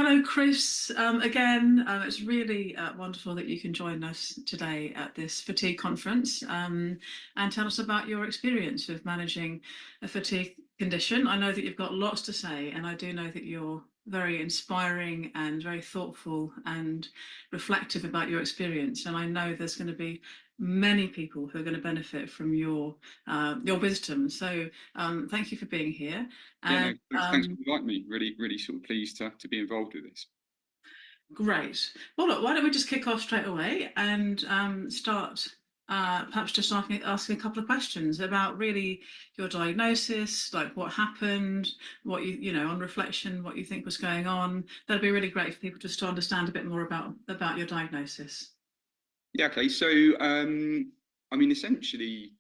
Hello, Chris. Again, it's really wonderful that you can join us today at this fatigue conference and tell us about your experience with managing a fatigue condition. I know that you've got lots to say, and I do know that you're very inspiring and very thoughtful and reflective about your experience. And I know there's going to be many people who are going to benefit from your wisdom. So thank you for being here. Yeah, no, And thanks for inviting me. Really sort of pleased to be involved with this. Great. Well, look, why don't we just kick off straight away and start perhaps just asking a couple of questions about really your diagnosis, like what happened, what on reflection, what you think was going on. That'd be really great for people just to understand a bit more about your diagnosis. Yeah, okay. So, I mean, essentially,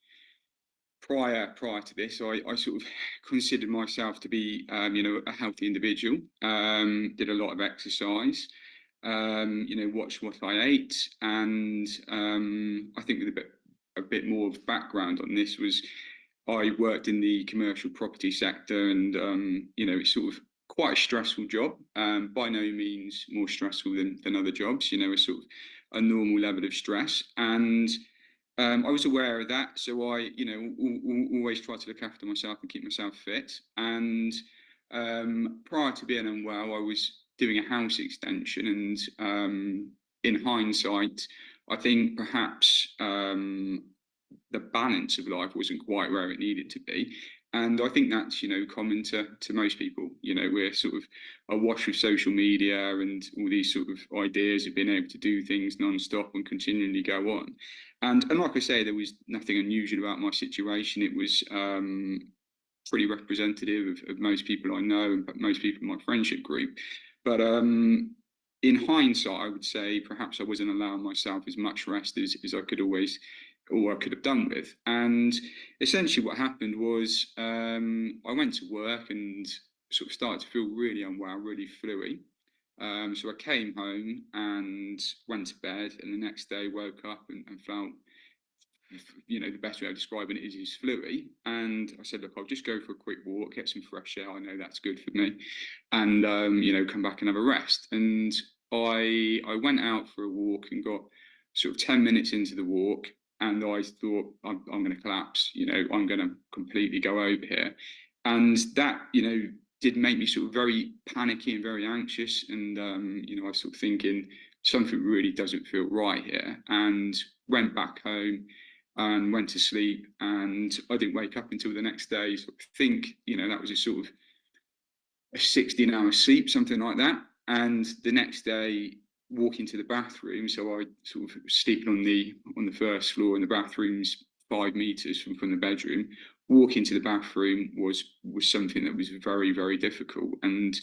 prior to this, I sort of considered myself to be, a healthy individual. Did a lot of exercise. Watched what I ate, and I think with a bit more of background on this was I worked in the commercial property sector, and it's sort of quite a stressful job. By no means more stressful than other jobs. A sort of a normal level of stress, and I was aware of that, so I, always try to look after myself and keep myself fit. And prior to being unwell, I was doing a house extension, and in hindsight, I think perhaps the balance of life wasn't quite where it needed to be. And I think that's, common to most people. We're sort of awash with social media and all these sort of ideas of being able to do things non-stop and continually go on. And like I say, there was nothing unusual about my situation. It was pretty representative of most people I know and most people in my friendship group. But in hindsight, I would say perhaps I wasn't allowing myself as much rest as I could always, or I could have done with. And essentially, what happened was I went to work and sort of started to feel really unwell, really fluey. So I came home and went to bed, and the next day woke up and felt, the best way of describing it is fluey. And I said, look, I'll just go for a quick walk, get some fresh air. I know that's good for me, and come back and have a rest. And I went out for a walk and got sort of 10 minutes into the walk, and I thought I'm going to collapse. I'm going to completely go over here, and that did make me sort of very panicky and very anxious. And I was sort of thinking something really doesn't feel right here, and went back home and went to sleep, and I didn't wake up until the next day. So I think that was a sort of a 16-hour sleep, something like that. And the next day, walking to the bathroom, so I sort of sleeping on the first floor, and the bathroom's 5 meters from the bedroom. Walking to the bathroom was something that was very difficult. And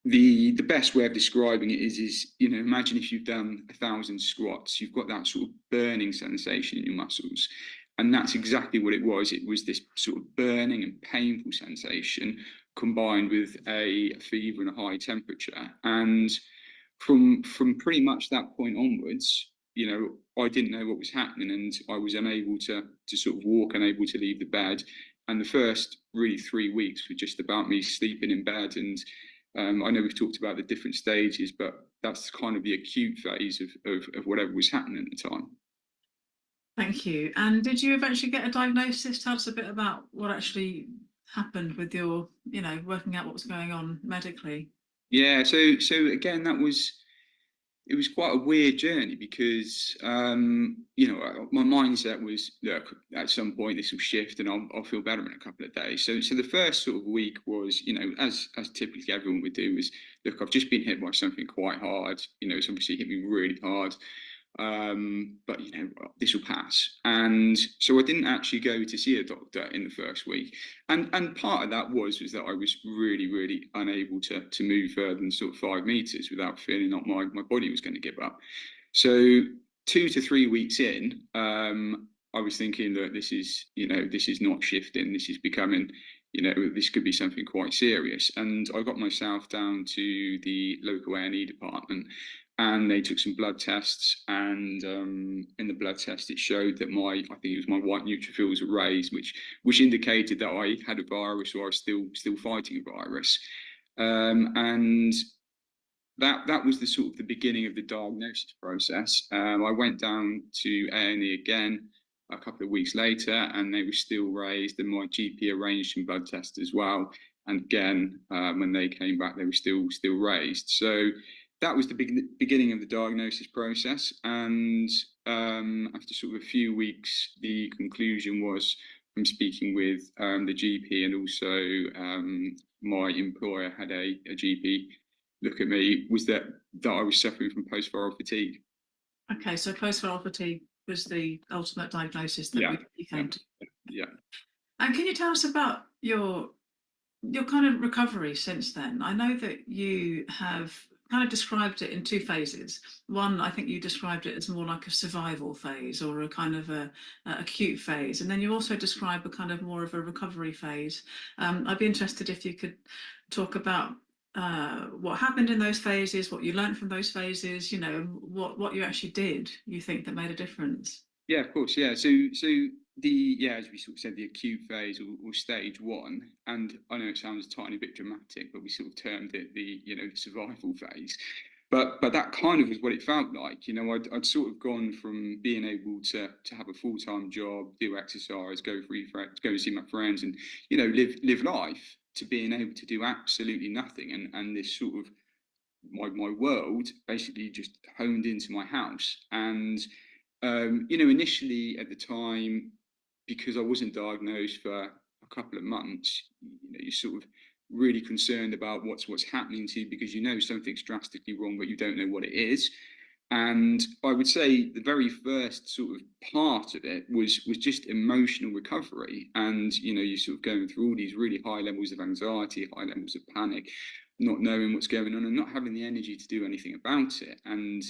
the best way of describing it is imagine if you've done 1,000 squats, you've got that sort of burning sensation in your muscles, and that's exactly what it was. It was this sort of burning and painful sensation combined with a fever and a high temperature. And from pretty much that point onwards, I didn't know what was happening, and I was unable to sort of walk, unable to leave the bed. And the first really 3 weeks were just about me sleeping in bed. And I know we've talked about the different stages, but that's kind of the acute phase of whatever was happening at the time. Thank you. And did you eventually get a diagnosis? Tell us a bit about what actually happened with your, working out what was going on medically. Yeah, so again, it was quite a weird journey because my mindset was, look, at some point this will shift and I'll feel better in a couple of days. So the first sort of week was, as typically everyone would do, is, look, I've just been hit by something quite hard. It's obviously hit me really hard. But this will pass. And so I didn't actually go to see a doctor in the first week. And part of that was that I was really unable to move further than sort of 5 meters without feeling like my body was going to give up. So 2 to 3 weeks in, I was thinking that this is not shifting. This is becoming, this could be something quite serious. And I got myself down to the local A&E department, and they took some blood tests, and in the blood test it showed that I think it was my white neutrophils were raised, which indicated that I had a virus, or I was still fighting a virus. And that was the sort of the beginning of the diagnosis process. I went down to A&E again a couple of weeks later, and they were still raised, and my GP arranged some blood tests as well. And again, when they came back, they were still raised. So that was the beginning of the diagnosis process. And after sort of a few weeks, the conclusion was, from speaking with the GP, and also my employer had a GP look at me, was that I was suffering from post-viral fatigue. Okay, so post-viral fatigue was the ultimate diagnosis that Yeah, you yeah, came to. yeah. And can you tell us about your kind of recovery since then? I know that you have kind of described it in two phases. One, I think you described it as more like a survival phase or a kind of a acute phase, and then you also describe a kind of more of a recovery phase. I'd be interested if you could talk about what happened in those phases, what you learned from those phases, what you actually did, you think that made a difference. Yeah, of course. Yeah. So as we sort of said, the acute phase, or stage one, and I know it sounds a tiny bit dramatic, but we sort of termed it the survival phase. But that kind of was what it felt like. I'd sort of gone from being able to have a full-time job, do exercise, go go and see my friends, and live life, to being able to do absolutely nothing, and this sort of my world basically just honed into my house. And initially at the time, because I wasn't diagnosed for a couple of months, you're sort of really concerned about what's happening to you, because something's drastically wrong, but you don't know what it is. And I would say the very first sort of part of it was just emotional recovery, and you're sort of going through all these really high levels of anxiety, high levels of panic, not knowing what's going on, and not having the energy to do anything about it. And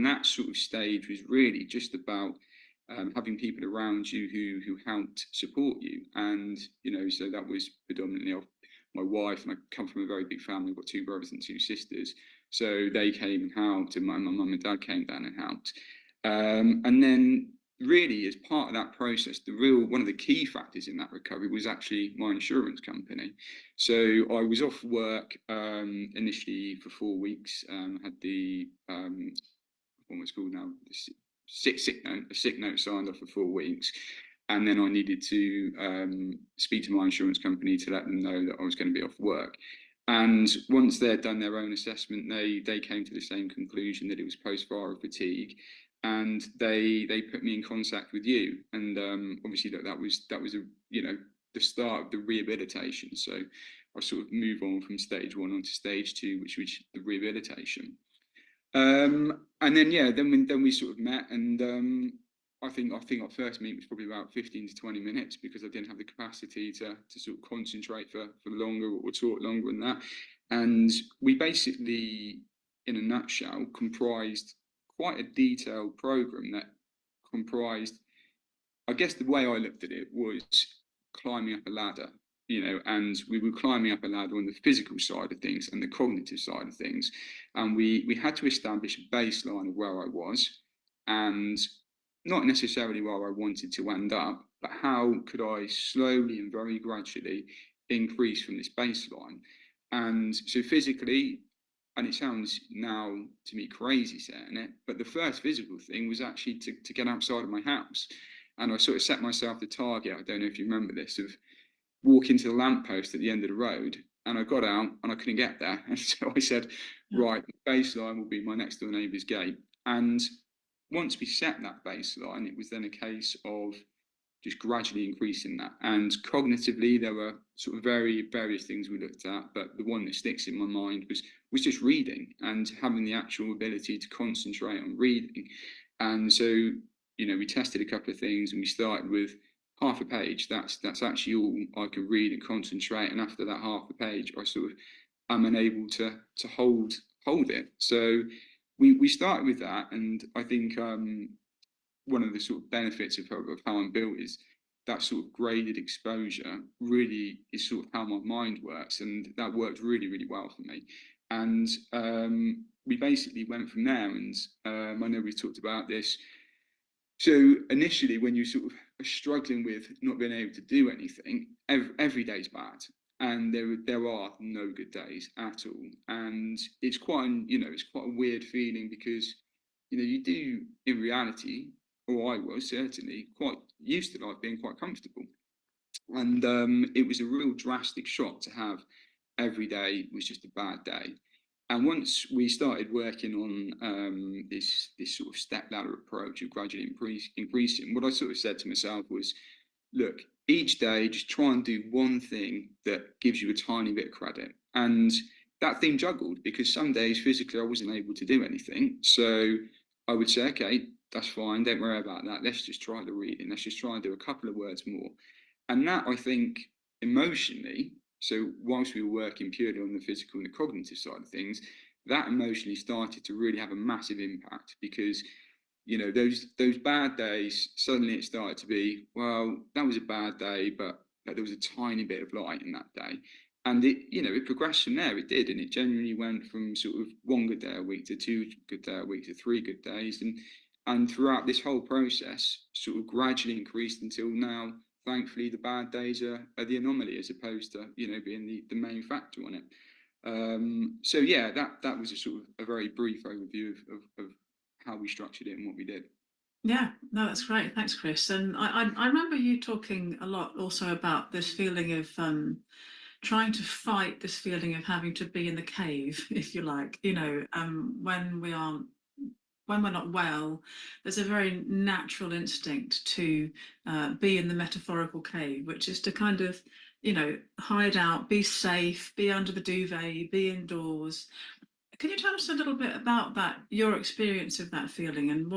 that sort of stage was really just about having people around you who helped support you. And so that was predominantly my wife, and I come from a very big family. I've got two brothers and two sisters, so they came and helped, and my mum and dad came down and helped. And then, really, as part of that process, one of the key factors in that recovery was actually my insurance company. So I was off work initially for 4 weeks. Had the what was called now, a sick note signed off for 4 weeks, and then I needed to speak to my insurance company to let them know that I was going to be off work. And once they'd done their own assessment, they came to the same conclusion, that it was post-viral fatigue, and they put me in contact with you. And obviously that was the start of the rehabilitation. So I sort of move on from stage one onto stage two, which was the rehabilitation. And then then we sort of met, and I think our first meet was probably about 15 to 20 minutes, because I didn't have the capacity to sort of concentrate for longer, or talk longer than that. And we basically, in a nutshell, comprised quite a detailed program that comprised, I guess the way I looked at it was climbing up a ladder, and we were climbing up a ladder on the physical side of things and the cognitive side of things. And we had to establish a baseline of where I was, and not necessarily where I wanted to end up, but how could I slowly and very gradually increase from this baseline. And so physically, and it sounds now to me crazy saying it, but the first physical thing was actually to get outside of my house. And I sort of set myself the target, I don't know if you remember this, of walking to the lamppost at the end of the road. And I got out and I couldn't get there. And so I said, right, the baseline will be my next door neighbour's gate. And once we set that baseline, it was then a case of just gradually increasing that. And cognitively, there were sort of various things we looked at, but the one that sticks in my mind was just reading, and having the actual ability to concentrate on reading. And so, we tested a couple of things, and we started with half a page. That's actually all I can read and concentrate. And after that half a page, I sort of am unable to hold it. So we started with that, and I think one of the sort of benefits of how I'm built is that sort of graded exposure really is sort of how my mind works, and that worked really, really well for me. And we basically went from there. And I know we've talked about this. So initially, when you sort of are struggling with not being able to do anything, every day's bad. and there are no good days at all, and it's quite it's quite a weird feeling because you do in reality, or I was certainly quite used to life being quite comfortable, and it was a real drastic shock to have every day was just a bad day. And once we started working on this sort of step ladder approach of gradually increasing, what I sort of said to myself was, look, each day just try and do one thing that gives you a tiny bit of credit. And that thing juggled because some days physically I wasn't able to do anything. So I would say, okay, that's fine, don't worry about that. Let's just try the reading. Let's just try and do a couple of words more. And that, I think, emotionally, so whilst we were working purely on the physical and the cognitive side of things, that emotionally started to really have a massive impact because those bad days, suddenly it started to be, well, that was a bad day, but there was a tiny bit of light in that day. And it progressed from there. It did, and it genuinely went from sort of one good day a week to two good day a week to three good days, and throughout this whole process, sort of gradually increased until now. Thankfully, the bad days are the anomaly as opposed to being the main factor on it. So yeah, that was a sort of a very brief overview of how we structured it and what we did. Yeah, no, that's great. Thanks, Chris. And I remember you talking a lot also about this feeling of trying to fight this feeling of having to be in the cave, if you like. When we're not well, there's a very natural instinct to be in the metaphorical cave, which is to kind of, hide out, be safe, be under the duvet, be indoors. Can you tell us a little bit about that, your experience of that feeling, and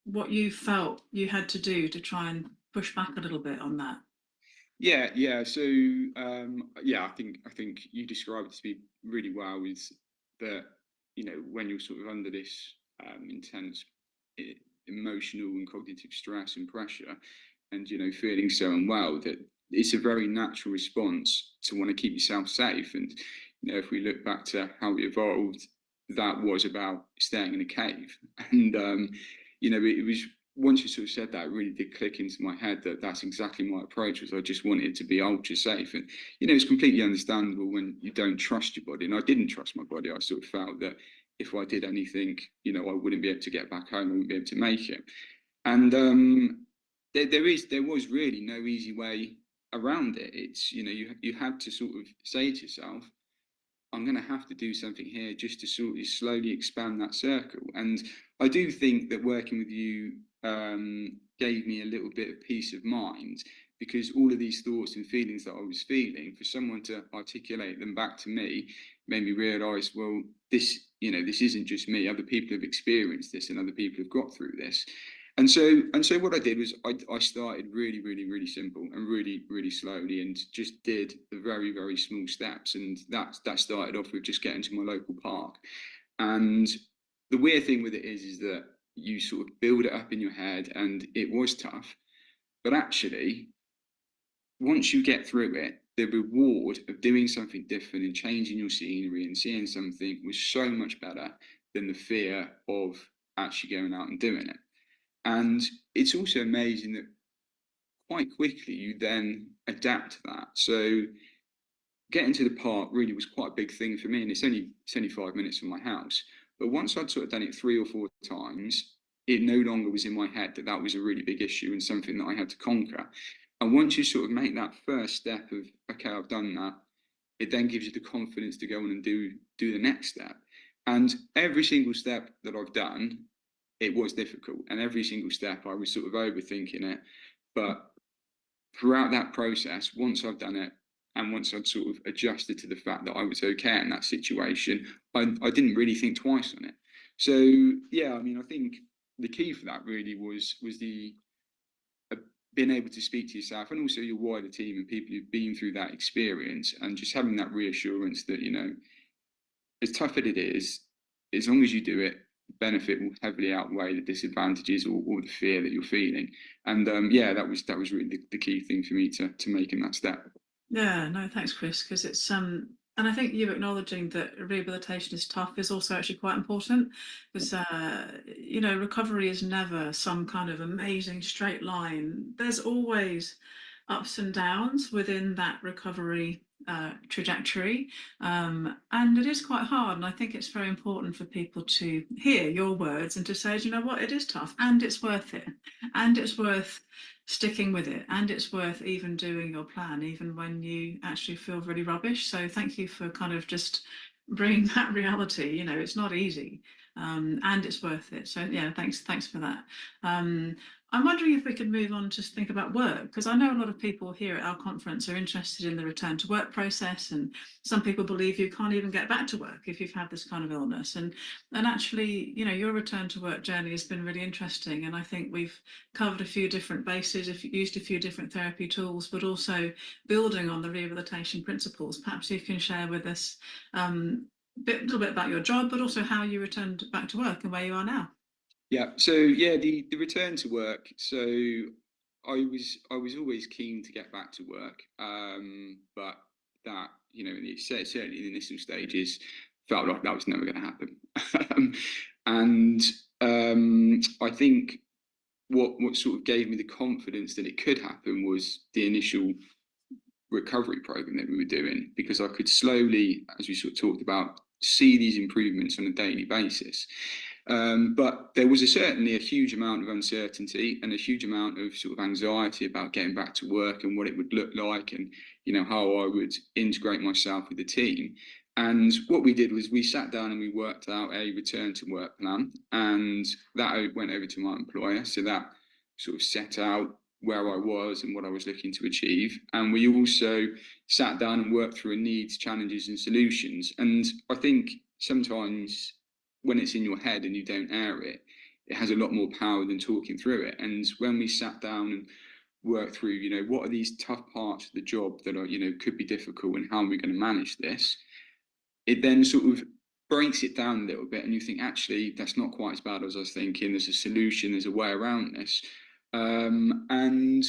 what you felt you had to do to try and push back a little bit on that? Yeah, yeah. So yeah, I think you described it to me really well. Is that when you're sort of under this intense emotional and cognitive stress and pressure, and feeling so unwell, that it's a very natural response to want to keep yourself safe. And if we look back to how we evolved, that was about staying in a cave. And it was once you sort of said that, it really did click into my head that that's exactly my approach. Was I just wanted to be ultra safe, and it's completely understandable when you don't trust your body, and I didn't trust my body. I sort of felt that if I did anything, I wouldn't be able to get back home. I wouldn't be able to make it. And there was really no easy way around it. It's you have to sort of say to yourself, I'm going to have to do something here just to sort of slowly expand that circle. And I do think that working with you gave me a little bit of peace of mind because all of these thoughts and feelings that I was feeling, for someone to articulate them back to me, made me realise, well, this isn't just me. Other people have experienced this, and other people have got through this. And so what I did was I started really, really, really simple and really, really slowly and just did the very, very small steps. And that started off with just getting to my local park. And the weird thing with it is that you sort of build it up in your head, and it was tough. But actually, once you get through it, the reward of doing something different and changing your scenery and seeing something was so much better than the fear of actually going out and doing it. And it's also amazing that quite quickly you then adapt to that. So getting to the park really was quite a big thing for me, and it's only 5 minutes from my house. But once I'd sort of done it 3 or 4 times, it no longer was in my head that that was a really big issue and something that I had to conquer. And once you sort of make that first step of okay, I've done that, it then gives you the confidence to go on and do the next step. And every single step that I've done, it was difficult, and every single step I was sort of overthinking it. But throughout that process, once I've done it, and once I'd sort of adjusted to the fact that I was okay in that situation, I didn't really think twice on it. So yeah, I mean, I think the key for that really was the uh, being able to speak to yourself and also your wider team and people who've been through that experience, and just having that reassurance that as tough as it is, as long as you do it, the benefit will heavily outweigh the disadvantages or the fear that you're feeling. And yeah, that was really the key thing for me to making that step. Yeah, no, thanks, Chris, because it's and I think you acknowledging that rehabilitation is tough is also actually quite important because recovery is never some kind of amazing straight line. There's always ups and downs within that recovery trajectory. And it is quite hard. And I think it's very important for people to hear your words and to say, you know what, it is tough and it's worth it. And it's worth sticking with it. And it's worth even doing your plan, even when you actually feel really rubbish. So thank you for kind of just bringing that reality. You know, it's not easy. And it's worth it. So yeah, thanks for that. Um, I'm wondering if we could move on to think about work, because I know a lot of people here at our conference are interested in the return to work process, and some people believe you can't even get back to work if you've had this kind of illness. And actually, you know, your return to work journey has been really interesting, and I think we've covered a few different bases, used a few different therapy tools, but also building on the rehabilitation principles. Perhaps you can share with us a little bit about your job, but also how you returned back to work and where you are now. Yeah. So yeah, the return to work. So I was always keen to get back to work, but that certainly in the initial stages felt like that was never going to happen. And I think what sort of gave me the confidence that it could happen was the initial recovery program that we were doing, because I could slowly, as we sort of talked about, see these improvements on a daily basis. But there was certainly a huge amount of uncertainty and a huge amount of sort of anxiety about getting back to work and what it would look like, and how I would integrate myself with the team. And what we did was we sat down and we worked out a return to work plan, and that went over to my employer. So that sort of set out where I was and what I was looking to achieve. And we also sat down and worked through needs, challenges, and solutions. And I think sometimes when it's in your head and you don't air it, it has a lot more power than talking through it. And when we sat down and worked through, what are these tough parts of the job that are, could be difficult, and how are we going to manage this? It then sort of breaks it down a little bit, and you think, actually, that's not quite as bad as I was thinking. There's a solution, there's a way around this. And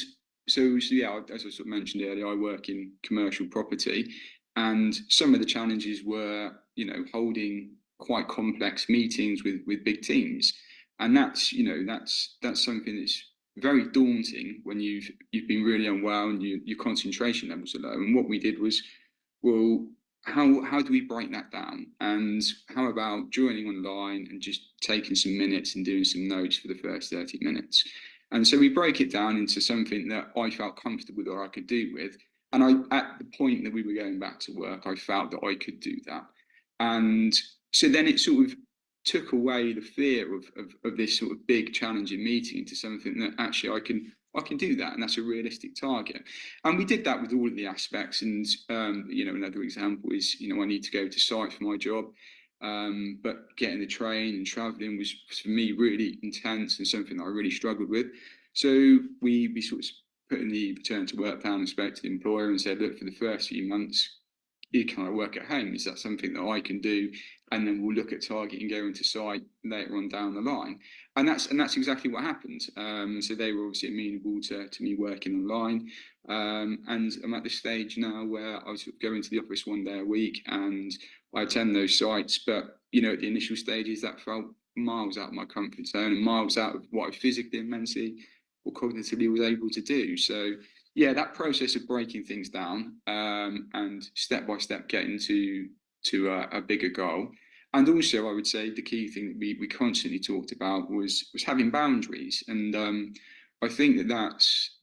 so yeah, as I sort of mentioned earlier, I work in commercial property, and some of the challenges were, holding quite complex meetings with big teams, and that's something that's very daunting when you've been really unwell and your concentration levels are low. And what we did was, well, how do we break that down? And how about joining online and just taking some minutes and doing some notes for the first 30 minutes? And so we break it down into something that I felt comfortable that I could do with. And at the point that we were going back to work, I felt that I could do that. And so then it sort of took away the fear of this sort of big challenging meeting into something that actually I can do that, and that's a realistic target. And we did that with all of the aspects. And another example is, I need to go to site for my job, but getting the train and traveling was for me really intense and something that I really struggled with. So we sort of put in the return to work plan and spoke to the employer and said, look, for the first few months, you kind of work at home. Is that something that I can do? And then we'll look at targeting going to site later on down the line. And that's exactly what happened. So they were obviously amenable to me working online. And I'm at this stage now where I sort of go into the office one day a week and I attend those sites. But at the initial stages, that felt miles out of my comfort zone and miles out of what I physically and mentally or cognitively was able to do. So yeah, that process of breaking things down, and step by step getting to a bigger goal. And also, I would say the key thing that we constantly talked about was having boundaries. And I think that's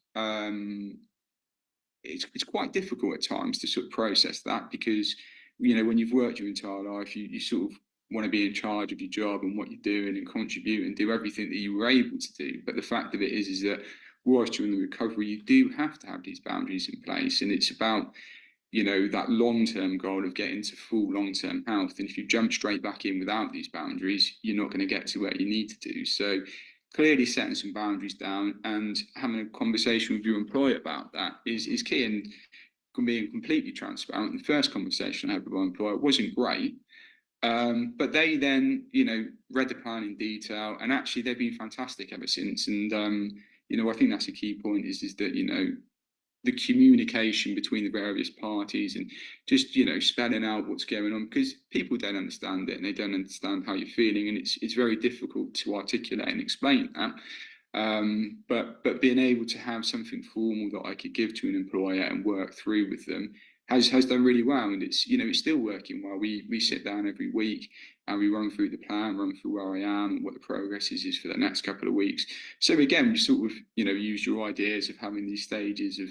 it's quite difficult at times to sort of process that, because when you've worked your entire life, you sort of want to be in charge of your job and what you're doing and contribute and do everything that you were able to do. But the fact of it is that whilst you're in the recovery, you do have to have these boundaries in place, and it's about that long-term goal of getting to full long-term health. And if you jump straight back in without these boundaries, you're not going to get to where you need to do. So clearly setting some boundaries down and having a conversation with your employer about that is key. And being completely transparent, the first conversation I had with my employer wasn't great, but they then read the plan in detail, and actually they've been fantastic ever since. And I think that's a key point, is that the communication between the various parties, and just spelling out what's going on, because people don't understand it and they don't understand how you're feeling, and it's very difficult to articulate and explain that. But being able to have something formal that I could give to an employer and work through with them has done really well, and it's still working well. We sit down every week and we run through the plan, run through where I am and what the progress is for the next couple of weeks. So again, we sort of use your ideas of having these stages of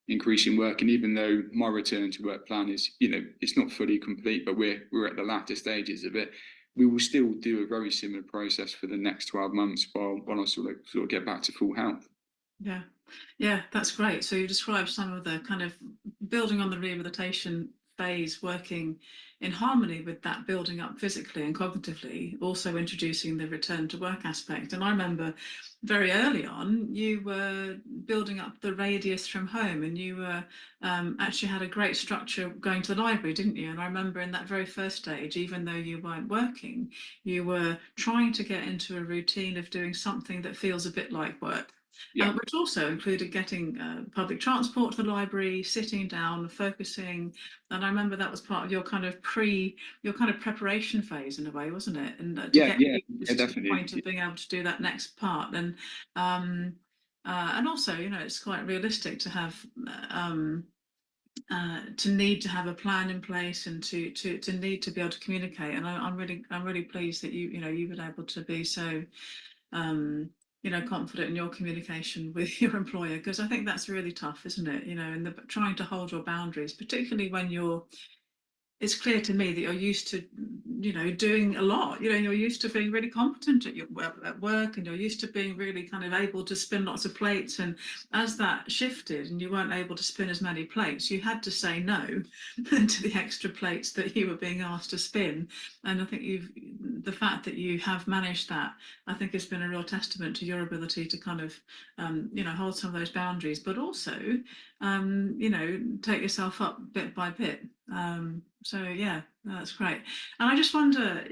increasing work, and even though my return to work plan is it's not fully complete, but we're at the latter stages of it, we will still do a very similar process for the next 12 months while I sort of get back to full health. Yeah, yeah, that's great. So you described some of the kind of building on the rehabilitation phase, working in harmony with that building up physically and cognitively, also introducing the return to work aspect. And I remember very early on, you were building up the radius from home, and you were actually had a great structure going to the library, didn't you? And I remember in that very first stage, even though you weren't working, you were trying to get into a routine of doing something that feels a bit like work, Yeah, which also included getting public transport to the library, sitting down, focusing. And I remember that was part of your kind of preparation phase in a way, wasn't it? And to yeah, get yeah, you yeah, just to the point definitely. of being able to do that next part. Um, and also, it's quite realistic to have to need to have a plan in place and to need to be able to communicate. And I'm really pleased that you've been able to be so confident in your communication with your employer, because I think that's really tough, isn't it? And trying to hold your boundaries, particularly when it's clear to me that you're used to doing a lot. You're used to being really competent at work, and you're used to being really kind of able to spin lots of plates. And as that shifted and you weren't able to spin as many plates, you had to say no to the extra plates that you were being asked to spin. And I think the fact that you have managed that, I think, has been a real testament to your ability to kind of hold some of those boundaries, but also take yourself up bit by bit. So yeah, that's great. And I just wonder,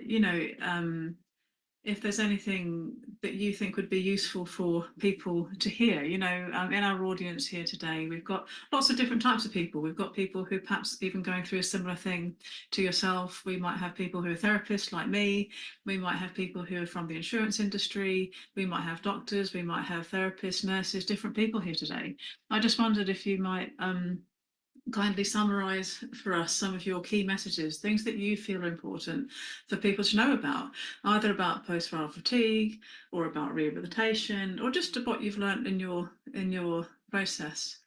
if there's anything that you think would be useful for people to hear. In our audience here today, we've got lots of different types of people. We've got people who perhaps even going through a similar thing to yourself. We might have people who are therapists like me. We might have people who are from the insurance industry. We might have doctors. We might have therapists, nurses, different people here today. I just wondered if you might kindly summarize for us some of your key messages, things that you feel are important for people to know about, either about post-viral fatigue or about rehabilitation, or just what you've learned in your process.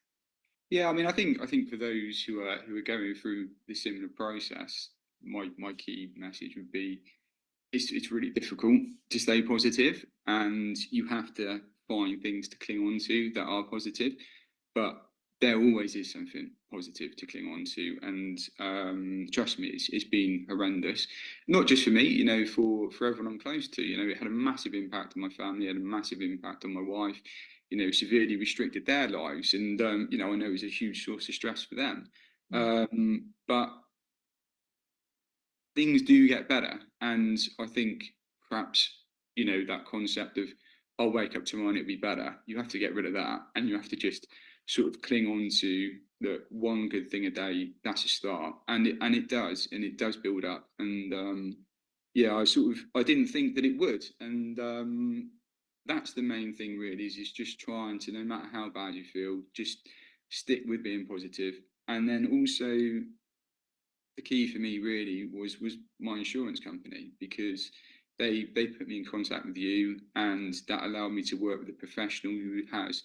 Yeah, I mean, I think for those who are going through the similar process, my key message would be it's really difficult to stay positive, and you have to find things to cling on to that are positive. But there always is something positive to cling on to, and trust me, it's been horrendous. Not just for me, for everyone I'm close to. It had a massive impact on my family, had a massive impact on my wife. Severely restricted their lives, and I know it was a huge source of stress for them. Mm. But things do get better. And I think perhaps, that concept of I'll wake up tomorrow and it'll be better. You have to get rid of that, and you have to just sort of cling on to the one good thing a day. That's a start. And it does build up. And yeah, I didn't think that it would. And that's the main thing really is just trying to, no matter how bad you feel, just stick with being positive. And then also the key for me really was my insurance company, because they put me in contact with you, and that allowed me to work with a professional who has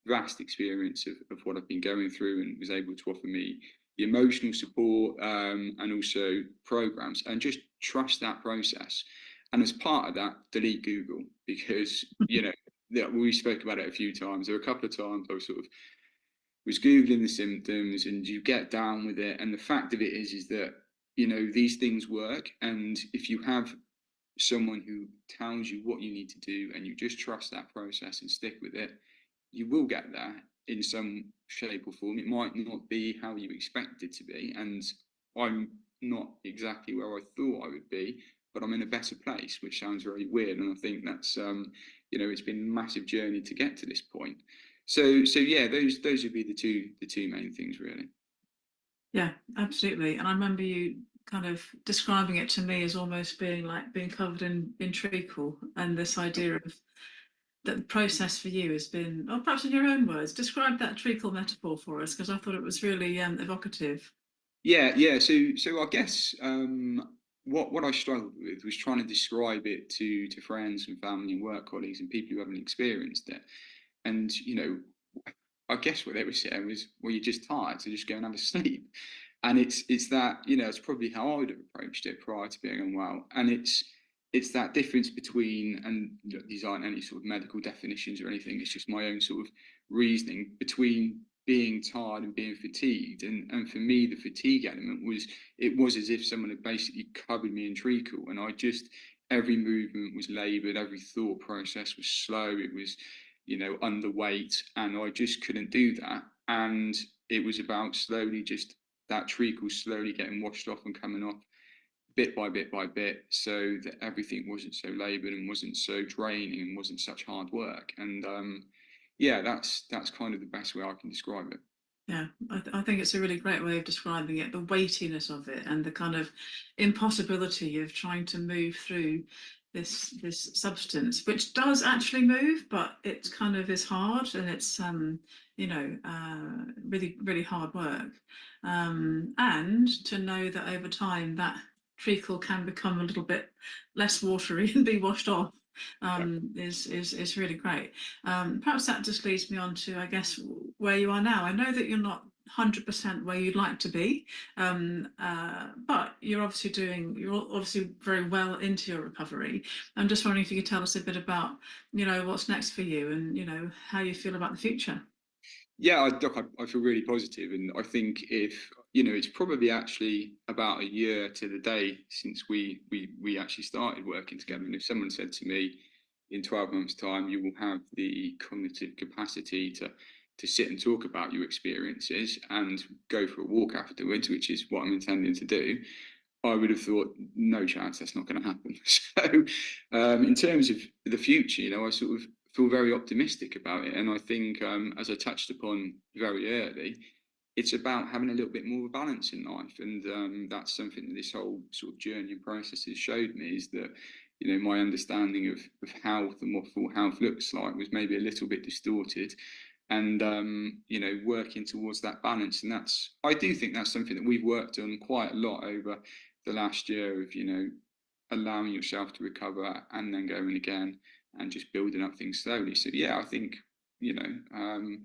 vast experience of what I've been going through, and was able to offer me the emotional support, and also programs, and just trust that process. And as part of that, delete Google, because yeah, we spoke about it a few times. There were a couple of times I was googling the symptoms, and you get down with it. And the fact of it is that these things work, and if you have someone who tells you what you need to do, and you just trust that process and stick with it, you will get there in some shape or form. It might not be how you expect it to be, and I'm not exactly where I thought I would be, but I'm in a better place, which sounds very weird. And I think that's it's been a massive journey to get to this point. So yeah, those would be the two main things really. Yeah, absolutely. And I remember you kind of describing it to me as almost being like being covered in treacle, and this idea of that the process for you has been, or perhaps in your own words, describe that treacle metaphor for us, because I thought it was really evocative. Yeah, yeah. So I guess what I struggled with was trying to describe it to friends and family and work colleagues and people who haven't experienced it. And I guess what they were saying was, "Well, you're just tired, so just go and have a sleep." And it's that it's probably how I would have approached it prior to being unwell. And it's that difference between, and these aren't any sort of medical definitions or anything. It's just my own sort of reasoning between being tired and being fatigued. And for me, the fatigue element was, it was as if someone had basically covered me in treacle, and I just, every movement was laboured, every thought process was slow. It was underweight, and I just couldn't do that. And it was about slowly, just that treacle slowly getting washed off and coming off bit by bit by bit, so that everything wasn't so laboured and wasn't so draining and wasn't such hard work. And yeah, that's kind of the best way I can describe it. Yeah, I think it's a really great way of describing it, the weightiness of it and the kind of impossibility of trying to move through this substance, which does actually move, but it kind of is hard and it's really, really hard work. And to know that over time that treacle can become a little bit less watery and be washed off is really great. Perhaps that just leads me on to, I guess, where you are now. I know that you're not 100% where you'd like to be, but you're obviously very well into your recovery. I'm just wondering if you could tell us a bit about, what's next for you and, how you feel about the future. Yeah, I feel really positive, and I think if it's probably actually about a year to the day since we actually started working together. And if someone said to me, in 12 months' time, you will have the cognitive capacity to sit and talk about your experiences and go for a walk afterwards, which is what I'm intending to do, I would have thought, no chance, that's not going to happen. So, in terms of the future, I sort of feel very optimistic about it. And I think, as I touched upon very early, it's about having a little bit more of a balance in life. And that's something that this whole sort of journey and process has showed me, is that, my understanding of health and what full health looks like was maybe a little bit distorted. And working towards that balance. And I do think that's something that we've worked on quite a lot over the last year, of allowing yourself to recover and then going again and just building up things slowly. So yeah, I think you know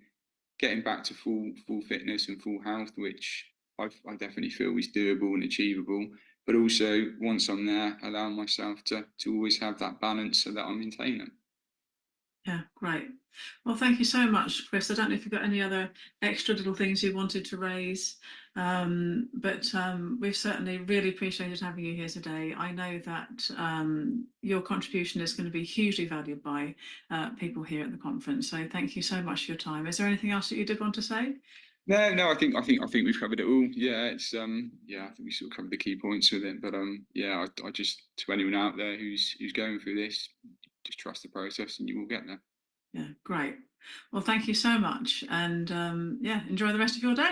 getting back to full fitness and full health, which I definitely feel is doable and achievable. But also, once I'm there, allowing myself to always have that balance so that I'm maintaining. Yeah, great. Well, thank you so much, Chris. I don't know if you've got any other extra little things you wanted to raise, but we've certainly really appreciated having you here today. I know that your contribution is going to be hugely valued by people here at the conference. So thank you so much for your time. Is there anything else that you did want to say? No, no, I think we've covered it all. Yeah, I think we sort of covered the key points with it. But yeah, I just, to anyone out there who's going through this, just trust the process and you will get there. Yeah, great. Well, thank you so much. And yeah, enjoy the rest of your day.